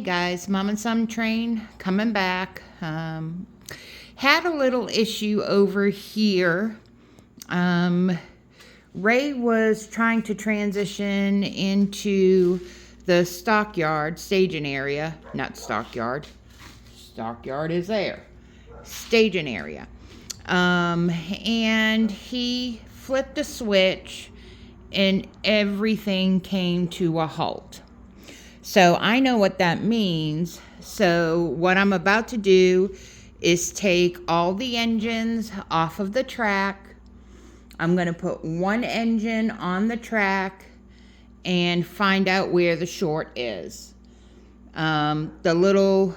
guys, Mom and Son train coming back. Had a little issue over here. Ray was trying to transition into the stockyard staging area. Not stockyard. Stockyard is there. Staging area. And he flipped a switch and everything came to a halt. So I know what that means. So what I'm about to do is take all the engines off of the track. I'm going to put one engine on the track and find out where the short is. The little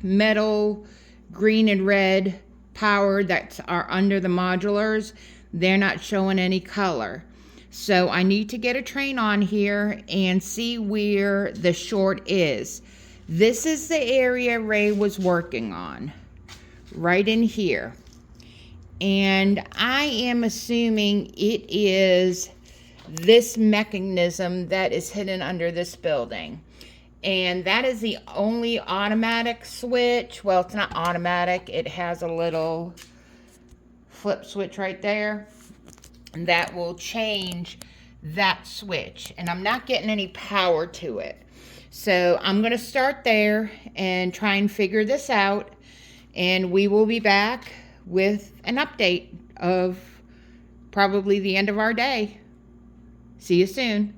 metal green and red power that are under the modulars, they're not showing any color. So I need to get a train on here and see where the short is. This is the area Ray was working on, right in here. And I am assuming it is this mechanism that is hidden under this building. And that is the only automatic switch. Well, it's not automatic. It has a little flip switch right there that will change that switch. And I'm not getting any power to it. So I'm going to start there and try and figure this out. And we will be back with an update of probably the end of our day. See you soon.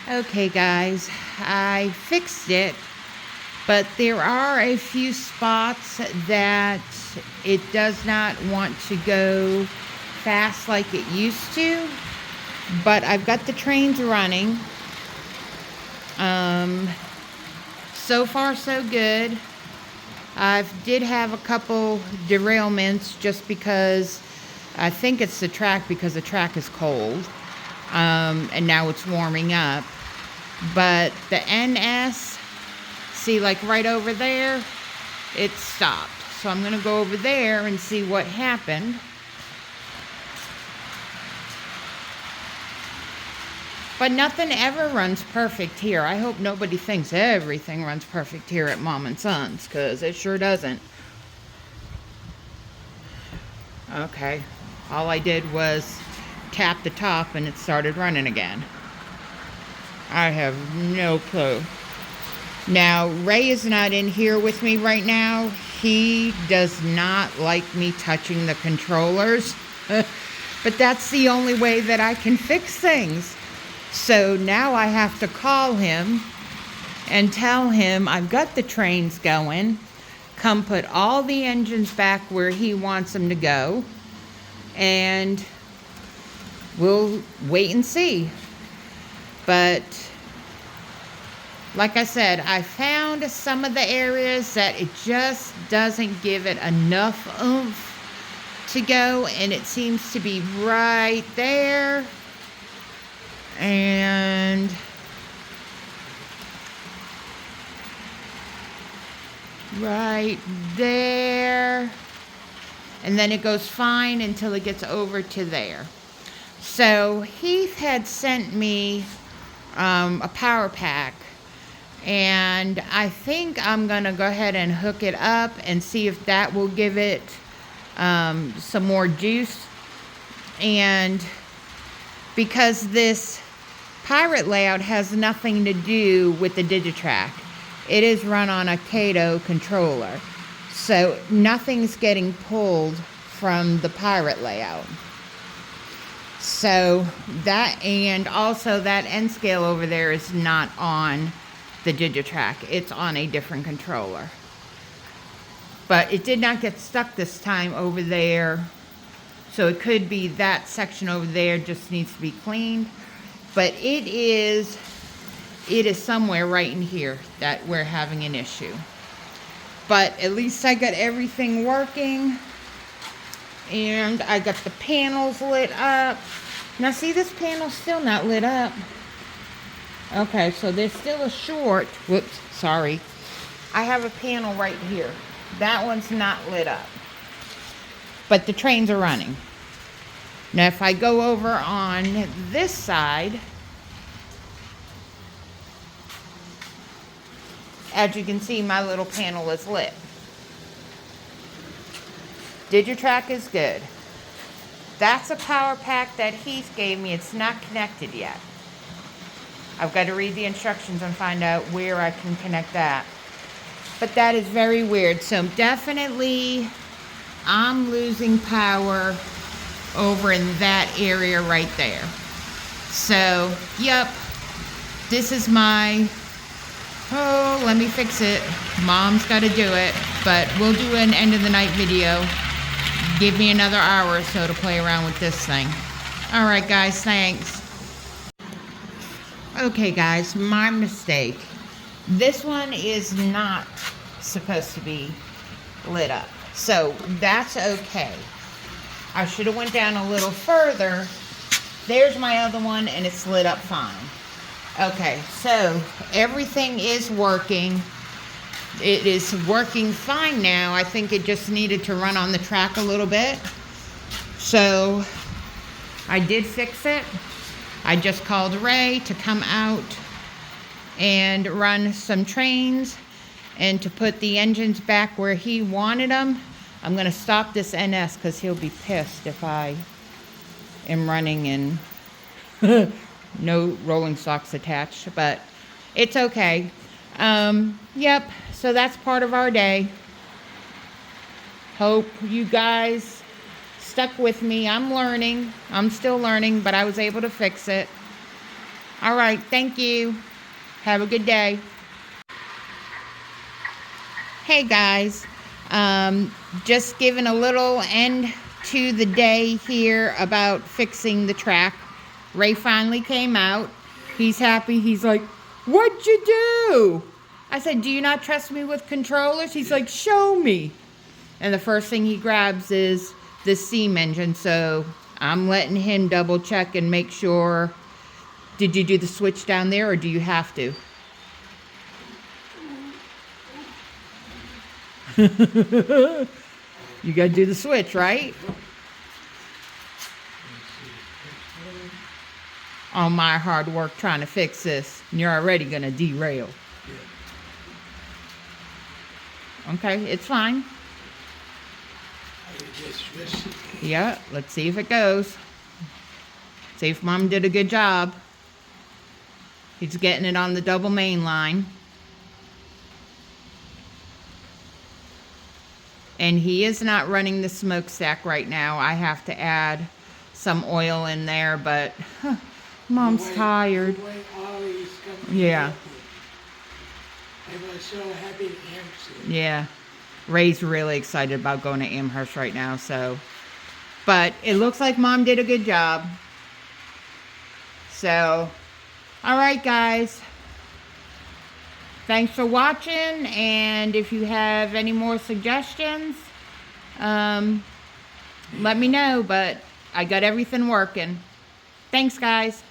Okay guys, I fixed it, but there are a few spots that it does not want to go fast like it used to, but I've got the trains running. So far so good. I did have a couple derailments just because I think it's the track, because the track is cold, and now it's warming up. But the NS, see, like right over there, it stopped. So I'm going to go over there and see what happened. But nothing ever runs perfect here. I hope nobody thinks everything runs perfect here at Mom and Son's, because it sure doesn't. Okay, all I did was tap the top and it started running again. I have no clue. Now, Ray is not in here with me right now. He does not like me touching the controllers. But that's the only way that I can fix things. So now I have to call him and tell him I've got the trains going. Come put all the engines back where he wants them to go. And we'll wait and see. But like I said, I found some of the areas that it just doesn't give it enough oomph to go, and it seems to be right there and right there, and then it goes fine until it gets over to there. So Heath had sent me a power pack, and I think I'm gonna go ahead and hook it up and see if that will give it some more juice. And because this pirate layout has nothing to do with the Digitrack, it is run on a Kato controller, so nothing's getting pulled from the pirate layout. So that, and also that N scale over there is not on the Digitrack. It's on a different controller. But it did not get stuck this time over there. So it could be that section over there just needs to be cleaned. But it is somewhere right in here that we're having an issue. But at least I got everything working. And I got the panels lit up. Now see, this panel's still not lit up. Okay, so there's still a short. Whoops, sorry. I have a panel right here. That one's not lit up. But the trains are running. Now if I go over on this side, as you can see, my little panel is lit. Digitrack is good. That's a power pack that Heath gave me. It's not connected yet. I've got to read the instructions and find out where I can connect that. But that is very weird. So definitely I'm losing power over in that area right there. So, yep. This is my, oh, let me fix it. Mom's got to do it. But we'll do an end of the night video. Give me another hour or so to play around with this thing. All right, guys, thanks. Okay, guys, my mistake. This one is not supposed to be lit up. So that's okay. I should have went down a little further. There's my other one, and it's lit up fine. Okay, so everything is working. It is working fine now. I think it just needed to run on the track a little bit. So I did fix it. I just called Ray to come out and run some trains and to put the engines back where he wanted them. I'm going to stop this NS because he'll be pissed if I am running in no rolling stocks attached, but it's okay. Yep, so that's part of our day. Hope you guys stuck with me. I'm learning. I'm still learning, but I was able to fix it. All right, thank you. Have a good day. Hey guys, just giving a little end to the day here about fixing the track. Ray finally came out. He's happy. He's like, "What'd you do?" I said, "Do you not trust me with controllers?" He's like, "Show me." And the first thing he grabs is the steam engine. So I'm letting him double check and make sure. Did you do the switch down there, or do you have to? You got to do the switch, right? On my hard work trying to fix this, and you're already going to derail. Okay, it's fine. Yeah, let's see if it goes. See if Mom did a good job. He's getting it on the double main line. And he is not running the smokestack right now. I have to add some oil in there, but Mom's tired. Yeah. I was so happy to Amherst. Yeah. Ray's really excited about going to Amherst right now, so. But it looks like Mom did a good job. So, all right, guys. Thanks for watching, and if you have any more suggestions, let me know, but I got everything working. Thanks, guys.